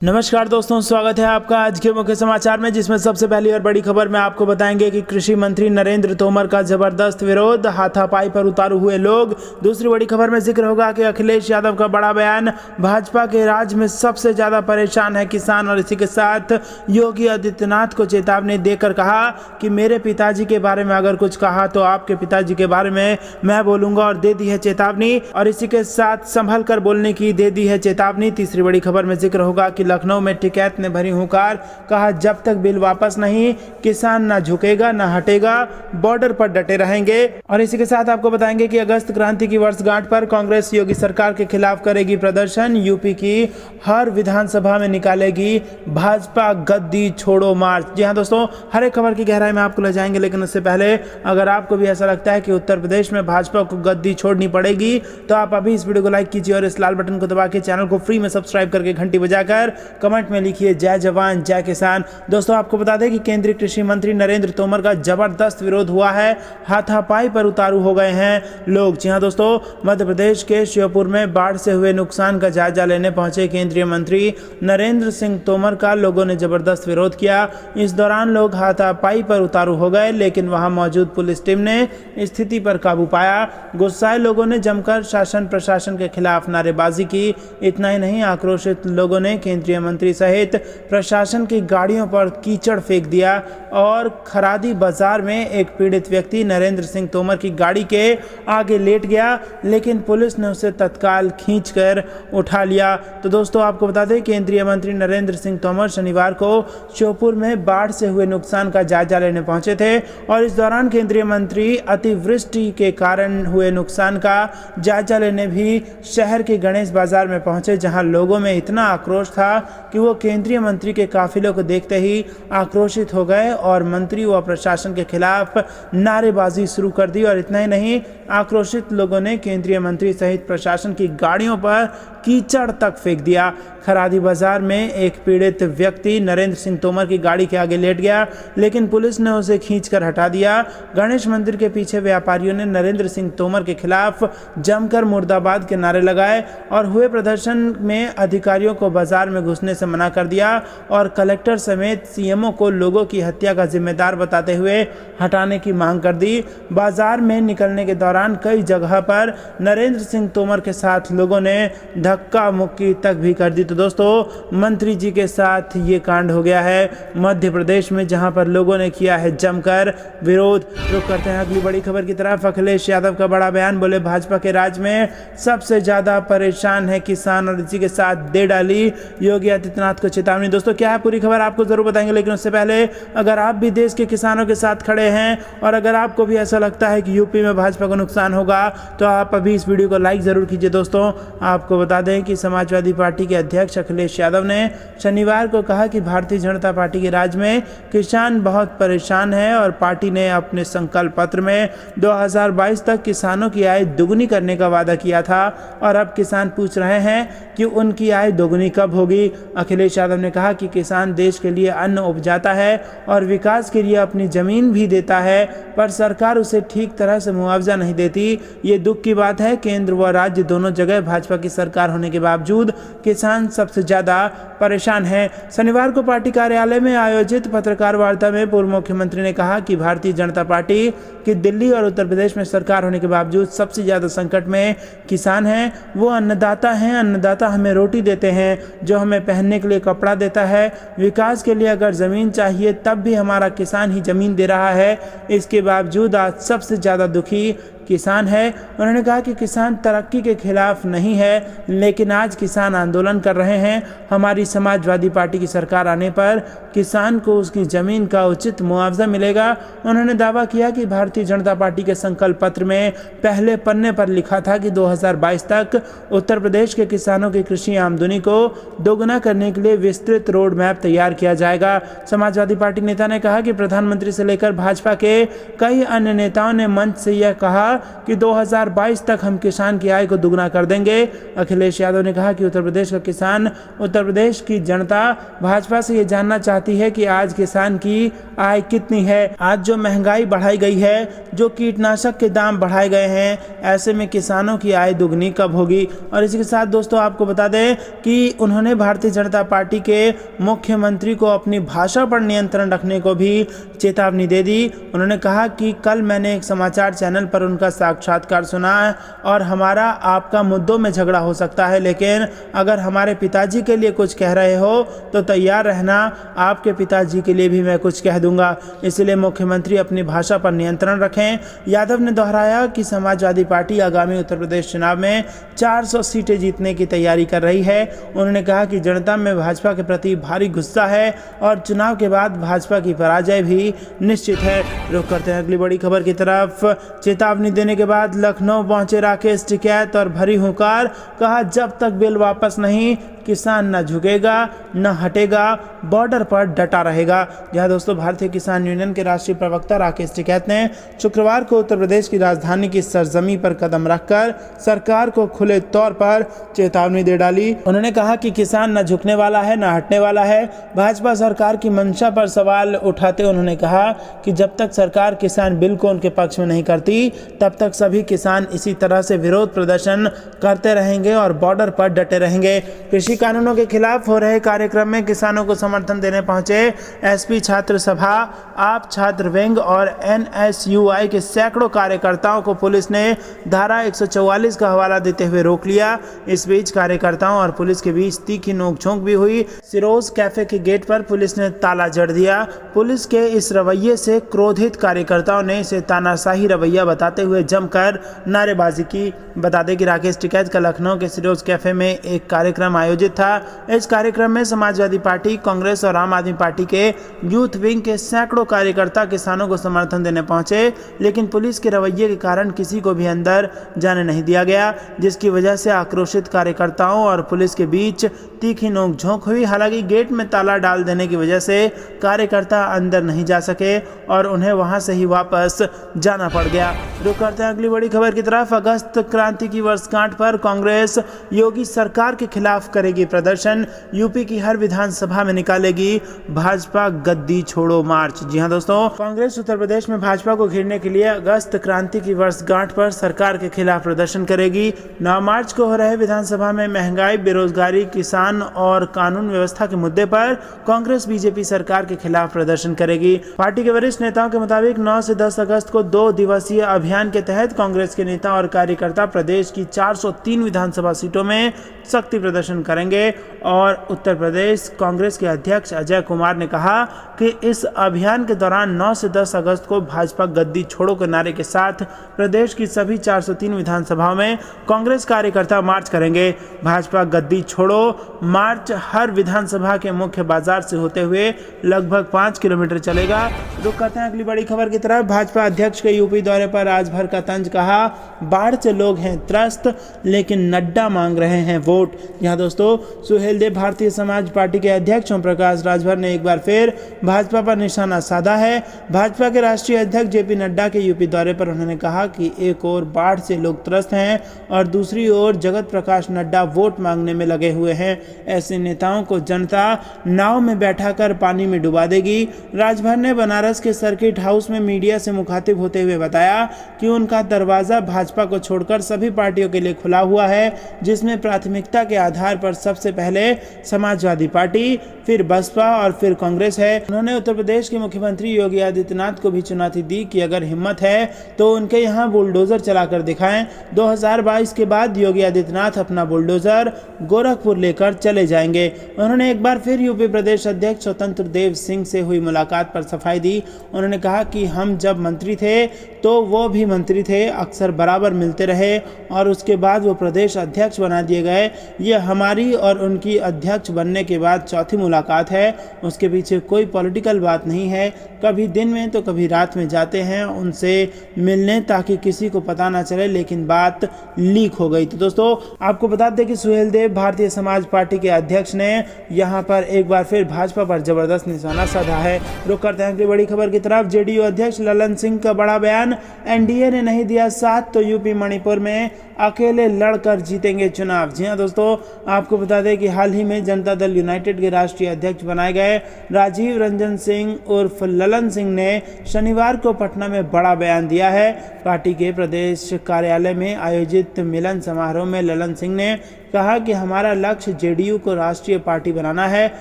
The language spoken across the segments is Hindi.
नमस्कार दोस्तों, स्वागत है आपका आज के मुख्य समाचार में, जिसमें सबसे पहली और बड़ी खबर में आपको बताएंगे कि कृषि मंत्री नरेंद्र तोमर का जबरदस्त विरोध, हाथापाई पर उतारू हुए लोग। दूसरी बड़ी खबर में जिक्र होगा कि अखिलेश यादव का बड़ा बयान, भाजपा के राज में सबसे ज्यादा परेशान है किसान। और इसी के साथ योगी आदित्यनाथ को चेतावनी देकर कहा कि मेरे पिताजी के बारे में अगर कुछ कहा तो आपके पिताजी के बारे में मैं बोलूंगा, और दे दी है चेतावनी। और इसी के साथ संभल कर बोलने की दे दी है चेतावनी। तीसरी बड़ी खबर में जिक्र होगा कि लखनऊ में टिकैत ने भरी हुंकार, कहा जब तक बिल वापस नहीं किसान ना झुकेगा ना हटेगा, बॉर्डर पर डटे रहेंगे। और इसी के साथ आपको बताएंगे कि अगस्त क्रांति की वर्षगांठ पर कांग्रेस योगी सरकार के खिलाफ करेगी प्रदर्शन, यूपी की हर विधानसभा में निकालेगी भाजपा गद्दी छोड़ो मार्च। जी हां दोस्तों, हर एक खबर की गहराई में आपको ले जाएंगे, लेकिन उससे पहले अगर आपको भी ऐसा लगता है कि उत्तर प्रदेश में भाजपा को गद्दी छोड़नी पड़ेगी तो आप अभी इस वीडियो को लाइक कीजिए और इस लाल बटन को दबा के चैनल को फ्री में सब्सक्राइब करके घंटी बजाकर कमेंट में लिखिए जय जवान जय किसान। दोस्तों आपको बता दें कि केंद्रीय कृषि मंत्री नरेंद्र तोमर का जबरदस्त विरोध हुआ है, हाथापाई पर उतारू हो गए हैं लोग। जी हां दोस्तों, मध्य प्रदेश के श्योपुर में बाढ़ से हुए नुकसान का जायजा लेने पहुंचे केंद्रीय मंत्री नरेंद्र सिंह तोमर का लोगों ने जबरदस्त विरोध किया। इस दौरान लोग हाथापाई पर उतारू हो गए, लेकिन वहां मौजूद पुलिस टीम ने स्थिति पर काबू पाया। गुस्साए लोगों ने जमकर शासन प्रशासन के खिलाफ नारेबाजी की। इतना ही नहीं, आक्रोशित लोगों ने केंद्रीय मंत्री सहित प्रशासन की गाड़ियों पर कीचड़ फेंक दिया और खरादी बाजार में एक पीड़ित व्यक्ति नरेंद्र सिंह तोमर की गाड़ी के आगे लेट गया, लेकिन पुलिस ने उसे तत्काल खींचकर उठा लिया। तो दोस्तों आपको बता दें, केंद्रीय मंत्री नरेंद्र सिंह तोमर शनिवार को श्योपुर में बाढ़ से हुए नुकसान का जायजा लेने पहुंचे थे, और इस दौरान केंद्रीय मंत्री अतिवृष्टि के कारण हुए नुकसान का जायजा लेने भी शहर के गणेश बाजार में पहुंचे, जहां लोगों में इतना आक्रोश था कि वो केंद्रीय मंत्री के काफिले को देखते ही आक्रोशित हो गए और मंत्री व प्रशासन के खिलाफ नारेबाजी शुरू कर दी। और इतना ही नहीं, आक्रोशित लोगों ने केंद्रीय मंत्री सहित प्रशासन की गाड़ियों पर कीचड़ तक फेंक दिया। खरादी बाजार में एक पीड़ित व्यक्ति नरेंद्र सिंह तोमर की गाड़ी के आगे लेट गया, लेकिन पुलिस ने उसे खींचकर हटा दिया। गणेश मंदिर के पीछे व्यापारियों ने नरेंद्र सिंह तोमर के खिलाफ जमकर मुर्दाबाद के नारे लगाए और हुए प्रदर्शन में अधिकारियों को बाजार में घुसने से मना कर दिया और कलेक्टर समेत सीएमओ को लोगों की हत्या का जिम्मेदार बताते हुए हटाने की मांग कर दी। बाजार में निकलने के दौरान कई जगह पर नरेंद्र सिंह तोमर के साथ लोगों ने धक्का मुक्की तक भी कर दी। तो दोस्तों, मंत्री जी के साथ ये कांड हो गया है मध्य प्रदेश में, जहां पर लोगों ने किया है जमकर विरोध। रुक करते हैं अगली बड़ी खबर की तरफ। अखिलेश यादव का बड़ा बयान, बोले भाजपा के राज में सबसे ज्यादा परेशान है किसान। और इसी के साथ दे डाली योगी आदित्यनाथ को चेतावनी। दोस्तों क्या है पूरी खबर आपको जरूर बताएंगे, लेकिन उससे पहले अगर आप भी देश के किसानों के साथ खड़े हैं और अगर आपको भी ऐसा लगता है कि यूपी में भाजपा को नुकसान होगा तो आप अभी इस वीडियो को लाइक जरूर कीजिए। दोस्तों आपको बता दें कि समाजवादी पार्टी के अध्यक्ष अखिलेश यादव ने शनिवार को कहा कि भारतीय जनता पार्टी के राज में किसान बहुत परेशान है और पार्टी ने अपने संकल्प पत्र में 2022 तक किसानों की आय दुगुनी करने का वादा किया था, और अब किसान पूछ रहे हैं कि उनकी आय दोगुनी कब होगी। अखिलेश यादव ने कहा कि किसान देश के लिए अन्न उपजाता है और विकास के लिए अपनी जमीन भी देता है, पर सरकार उसे ठीक तरह से मुआवजा नहीं देती। ये दुख की बात है, केंद्र व राज्य दोनों जगह भाजपा की सरकार होने के बावजूद किसान सबसे ज्यादा परेशान है। शनिवार को पार्टी कार्यालय में आयोजित पत्रकार वार्ता में पूर्व मुख्यमंत्री ने कहा कि भारतीय जनता पार्टी की दिल्ली और उत्तर प्रदेश में सरकार होने के बावजूद सबसे ज्यादा संकट में किसान हैं। वो अन्नदाता हैं, अन्नदाता हमें रोटी देते हैं, जो हमें पहनने के लिए कपड़ा देता है। विकास के लिए अगर जमीन चाहिए तब भी हमारा किसान ही जमीन दे रहा है। इसके बावजूद आज सबसे ज्यादा दुखी किसान है। उन्होंने कहा कि किसान तरक्की के खिलाफ नहीं है, लेकिन आज किसान आंदोलन कर रहे हैं। हमारी समाजवादी पार्टी की सरकार आने पर किसान को उसकी जमीन का उचित मुआवजा मिलेगा। उन्होंने दावा किया कि भारतीय जनता पार्टी के संकल्प पत्र में पहले पन्ने पर लिखा था कि 2022 तक उत्तर प्रदेश के किसानों की कृषि आमदनी को दोगुना करने के लिए विस्तृत रोड मैप तैयार किया जाएगा। समाजवादी पार्टी नेता ने कहा कि प्रधानमंत्री से लेकर भाजपा के कई अन्य नेताओं ने मंच से यह कहा कि 2022 तक हम किसान की आय को दुगना कर देंगे। अखिलेश यादव ने कहा कि उत्तर प्रदेश का किसान, उत्तर प्रदेश की जनता भाजपा से ये जानना चाहती है कि आज किसान की आय कितनी है। आज जो महंगाई बढ़ाई गई है, जो कीटनाशक के दाम बढ़ाए गए हैं, ऐसे में किसानों की आय दुगनी कब होगी। और इसी के साथ दोस्तों आपको बता दें कि उन्होंने भारतीय जनता पार्टी के मुख्यमंत्री को अपनी भाषा पर नियंत्रण रखने को भी चेतावनी दे दी। उन्होंने कहा कि कल मैंने एक समाचार चैनल पर उनका साक्षात्कार सुना है और हमारा आपका मुद्दों में झगड़ा हो सकता है, लेकिन अगर हमारे पिताजी के लिए कुछ कह रहे हो तो तैयार रहना, आपके पिताजी के लिए भी मैं कुछ कह दूंगा। इसलिए मुख्यमंत्री अपनी भाषा पर नियंत्रण रखें। यादव ने दोहराया कि समाजवादी पार्टी आगामी उत्तर प्रदेश चुनाव में 400 सीटें जीतने की तैयारी कर रही है। उन्होंने कहा कि जनता में भाजपा के प्रति भारी गुस्सा है और चुनाव के बाद भाजपा की पराजय भी निश्चित है। रुख करते हैं अगली बड़ी खबर की तरफ। चेतावनी देने के बाद लखनऊ पहुंचे राकेश टिकैत और भरी हुंकार, कहा जब तक बिल वापस नहीं किसान न झुकेगा न हटेगा, बॉर्डर पर डटा रहेगा। जहां दोस्तों भारतीय किसान यूनियन के राष्ट्रीय प्रवक्ता राकेश टिकैत ने शुक्रवार को उत्तर प्रदेश की राजधानी की सरजमी पर कदम रखकर सरकार को खुले तौर पर चेतावनी दे डाली। उन्होंने कहा कि किसान न झुकने वाला है न हटने वाला है। भाजपा सरकार की मंशा पर सवाल उठाते उन्होंने कहा कि जब तक सरकार किसान बिल को उनके पक्ष में नहीं करती, तब तक सभी किसान इसी तरह से विरोध प्रदर्शन करते रहेंगे और बॉर्डर पर डटे रहेंगे। कृषि कानूनों के खिलाफ हो रहे कार्यक्रम में किसानों को समर्थन देने पहुंचे एसपी छात्र सभा, आप छात्र विंग और एनएसयूआई के सैकड़ों कार्यकर्ताओं को पुलिस ने धारा 144 का हवाला देते हुए रोक लिया। इस बीच कार्यकर्ताओं और पुलिस के बीच तीखी नोकझोंक भी हुई। सिरोज कैफे के गेट पर पुलिस ने ताला जड़ दिया। पुलिस के इस रवैये से क्रोधित कार्यकर्ताओं ने इसे तानाशाही रवैया बताते हुए जमकर नारेबाजी की। बता दें कि राकेश टिकैत का लखनऊ के सिरोज कैफे में एक कार्यक्रम आयोजित था। इस कार्यक्रम में समाजवादी पार्टी, कांग्रेस और आम आदमी पार्टी के यूथ विंग के सैकड़ों कार्यकर्ता किसानों को समर्थन देने पहुंचे, लेकिन पुलिस के रवैये के कारण किसी को भी अंदर जाने नहीं दिया गया, जिसकी वजह से आक्रोशित कार्यकर्ताओं और पुलिस के बीच तीखी नोकझोंक हुई। हालांकि गेट में ताला डाल देने की वजह से कार्यकर्ता अंदर नहीं जा सके और उन्हें वहां से ही वापस जाना पड़ गया। रुक करते हैं अगली बड़ी खबर की तरफ। अगस्त क्रांति की वर्षगांठ पर कांग्रेस योगी सरकार के खिलाफ करेगी प्रदर्शन। यूपी की हर विधानसभा में निकालेगी भाजपा गद्दी छोड़ो मार्च। जी हां दोस्तों, कांग्रेस उत्तर प्रदेश में भाजपा को घेरने के लिए अगस्त क्रांति की वर्षगांठ पर सरकार के खिलाफ प्रदर्शन करेगी। 9 मार्च को हो रहे विधानसभा में महंगाई, बेरोजगारी, किसान और कानून व्यवस्था के मुद्दे पर कांग्रेस बीजेपी सरकार के खिलाफ प्रदर्शन करेगी। पार्टी के वरिष्ठ नेताओं के मुताबिक 9 से 10 अगस्त को 2 दिवसीय अभियान के तहत कांग्रेस के नेता और कार्यकर्ता प्रदेश की 403 विधानसभा सीटों में शक्ति प्रदर्शन करेंगे। और उत्तर प्रदेश कांग्रेस के अध्यक्ष अजय कुमार ने कहा कि इस अभियान के दौरान 9 से 10 अगस्त को भाजपा गद्दी छोड़ो के नारे के साथ प्रदेश की सभी 403 विधानसभाओं में कांग्रेस कार्यकर्ता मार्च करेंगे। भाजपा गद्दी छोड़ो मार्च हर विधानसभा के मुख्य बाजार से होते हुए लगभग 5 किलोमीटर चलेगा। रुक करते हैं अगली बड़ी खबर की तरफ। भाजपा अध्यक्ष के यूपी दौरे पर आज भर का तंज, कहा बाढ़ से लोग हैं त्रस्त लेकिन नड्डा मांग रहे हैं वोट। यहाँ दोस्तों सुहेलदेव भारतीय समाज पार्टी के अध्यक्ष ओम प्रकाश राजभर ने एक बार फिर भाजपा पर निशाना साधा है। भाजपा के राष्ट्रीय अध्यक्ष जेपी नड्डा के यूपी दौरे पर उन्होंने कहा कि एक ओर बाढ़ से लोग त्रस्त हैं और दूसरी ओर जगत प्रकाश नड्डा वोट मांगने में लगे हुए हैं। ऐसे नेताओं को जनता नाव में बैठाकर पानी में डुबा देगी। राजभर ने बनारस के सर्किट हाउस में मीडिया से मुखातिब होते हुए बताया कि उनका दरवाजा भाजपा को छोड़कर सभी पार्टियों के लिए खुला हुआ है, जिसमें प्राथमिकता के आधार पर सबसे पहले समाजवादी पार्टी, फिर बसपा और फिर कांग्रेस है। उन्होंने उत्तर प्रदेश के मुख्यमंत्री योगी आदित्यनाथ को भी चुनौती दी कि अगर हिम्मत है तो उनके यहाँ बुलडोजर चलाकर दिखाएं। 2022 के बाद योगी आदित्यनाथ अपना बुलडोजर गोरखपुर लेकर चले जाएंगे। उन्होंने एक बार फिर यूपी प्रदेश अध्यक्ष स्वतंत्र देव सिंह से हुई मुलाकात पर सफाई दी। उन्होंने कहा कि हम जब मंत्री थे तो वो भी मंत्री थे, अक्सर बराबर मिलते रहे थे और उसके बाद वो प्रदेश अध्यक्ष बना दिए गए। ये हमारी और उनकी अध्यक्ष बनने के बाद चौथी मुलाकात है। उसके पीछे कोई पॉलिटिकल बात नहीं है। कभी दिन में तो कभी रात में जाते हैं उनसे मिलने ताकि किसी को पता ना चले, लेकिन बात लीक हो गई। तो दोस्तों आपको बता दें कि सुहेल देव भारतीय समाज पार्टी के अध्यक्ष ने यहाँ पर एक बार फिर भाजपा पर जबरदस्त निशाना साधा है। रुक करते हैं अगली बड़ी खबर की तरफ। जेडीयू अध्यक्ष ललन सिंह का बड़ा बयान, एनडीए ने नहीं दिया साथ तो यूपी मणिपुर में अकेले लड़कर जीतेंगे चुनाव। जी हां दोस्तों, आपको बता दें कि हाल ही में जनता दल यूनाइटेड के राष्ट्रीय अध्यक्ष बनाए गए राजीव रंजन सिंह उर्फ ललन सिंह ने शनिवार को पटना में बड़ा बयान दिया है। पार्टी के प्रदेश कार्यालय में आयोजित मिलन समारोह में ललन सिंह ने कहा कि हमारा लक्ष्य जेडीयू को राष्ट्रीय पार्टी बनाना है।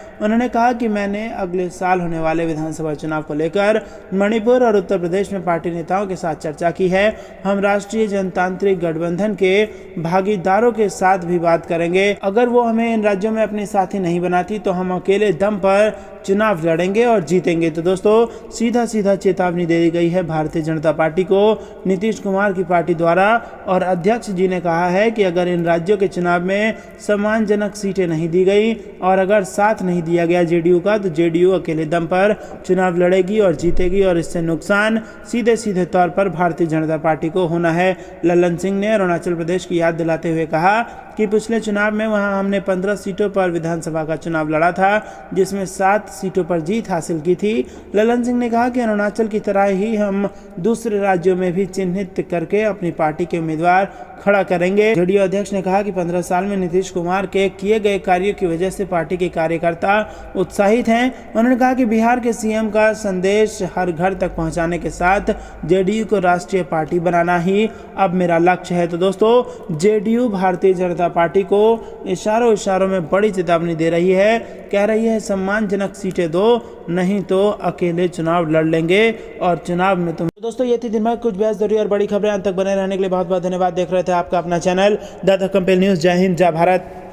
उन्होंने कहा कि मैंने अगले साल होने वाले विधानसभा चुनाव को लेकर मणिपुर और उत्तर प्रदेश में पार्टी नेताओं के साथ चर्चा की है। हम राष्ट्रीय जनतांत्रिक गठबंधन के भागीदारों के साथ भी बात करेंगे। अगर वो हमें इन राज्यों में अपने साथी नहीं बनाती तो हम अकेले दम पर चुनाव लड़ेंगे और जीतेंगे। तो दोस्तों सीधा सीधा चेतावनी दे दी गई है भारतीय जनता पार्टी को नीतीश कुमार की पार्टी द्वारा, और अध्यक्ष जी ने कहा है कि अगर इन राज्यों के चुनाव में सम्मानजनक सीटें नहीं दी गई और अगर साथ नहीं दिया गया जेडीयू का, तो जेडीयू अकेले दम पर चुनाव लड़ेगी और जीतेगी और इससे नुकसान सीधे सीधे तौर पर भारतीय जनता पार्टी को होना है। ललन सिंह ने अरुणाचल प्रदेश की याद दिलाते हुए कहा कि पिछले चुनाव में वहां हमने 15 सीटों पर विधानसभा का चुनाव लड़ा था, जिसमें 7 सीटों पर जीत हासिल की थी। ललन सिंह ने कहा कि अरुणाचल की तरह ही हम दूसरे राज्यों में भी चिन्हित करके अपनी पार्टी के उम्मीदवार खड़ा करेंगे। जेडीयू अध्यक्ष ने कहा कि 15 साल में नीतीश कुमार के किए गए कार्यों की वजह से पार्टी के कार्यकर्ता उत्साहित हैं। उन्होंने कहा कि बिहार के सीएम का संदेश हर घर तक पहुंचाने के साथ जेडीयू को राष्ट्रीय पार्टी बनाना ही अब मेरा लक्ष्य है। तो दोस्तों जेडीयू भारतीय जनता पार्टी को इशारों में बड़ी चेतावनी दे रही है। कह रही है सम्मानजनक सीटें दो, नहीं तो अकेले चुनाव लड़ लेंगे और चुनाव में तुम। दोस्तों ये थी दिन भर कुछ बेहद जरूरी और बड़ी खबरें। अंत तक बने रहने के लिए बहुत बहुत धन्यवाद। देख रहे थे आपका अपना चैनल द कंपेल न्यूज़। जय हिंद, जय भारत।